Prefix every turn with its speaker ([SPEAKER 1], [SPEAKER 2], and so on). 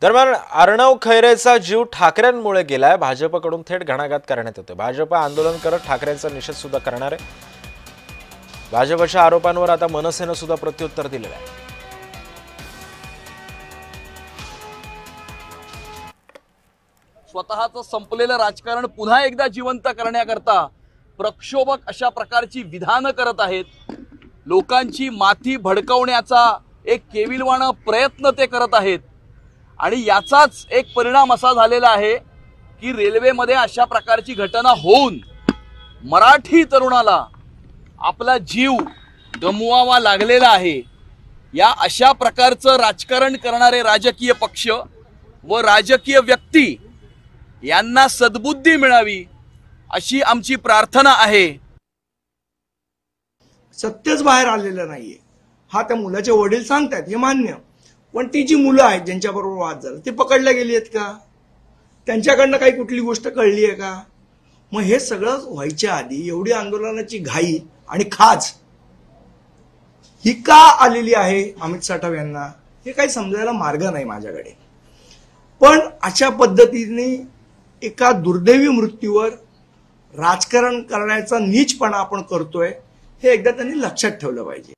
[SPEAKER 1] दरम्यान अर्णव खैरेचा जीव ठाकरेंमुळे गेलाय। भाजपकडून थेट घणाघात करण्यात येतोय। भाजप आंदोलन करत ठाकरेंचा निषेध सुद्धा करणार आहे। भाजपच्या आरोपांवर आता मनसेने सुद्धा प्रत्युत्तर दिलेलं आहे।
[SPEAKER 2] स्वतःचं संपलेलं राजकारण पुन्हा एकदा जिवंत करण्याकरता प्रक्षोभक अशा प्रकारची विधानं करत आहेत। लोकांची माथी भडकवण्याचा एक केविलवाणा प्रयत्न ते करत आहेत आणि याचाच एक परिणाम असा झालेला आहे की रेल्वेमध्ये अशा प्रकारची घटना होऊन मराठी तरुणाला आपला जीव गमवावा लागलेला आहे। या अशा प्रकारचं राजकारण करणारे राजकीय पक्ष व राजकीय व्यक्ती यांना सद्बुद्धी मिळावी अशी आमची प्रार्थना आहे।
[SPEAKER 3] सत्यच बाहेर आलेलं नाहीये हा त्या मुलाचे वडील सांगतात, हे मान्य, पण ती जी मुलं आहेत ज्यांच्याबरोबर वाद झाला ते पकडल्या गेली आहेत का? त्यांच्याकडनं काही कुठली गोष्ट कळली आहे का? मग हे सगळं व्हायच्या आधी एवढी आंदोलनाची घाई आणि खाज ही का आलेली आहे अमित साठव यांना, हे काही समजायला मार्ग नाही माझ्याकडे। पण अशा पद्धतीने एका दुर्दैवी मृत्यूवर राजकारण करण्याचा नीचपणा आपण करतोय हे एकदा त्यांनी लक्षात ठेवलं पाहिजे।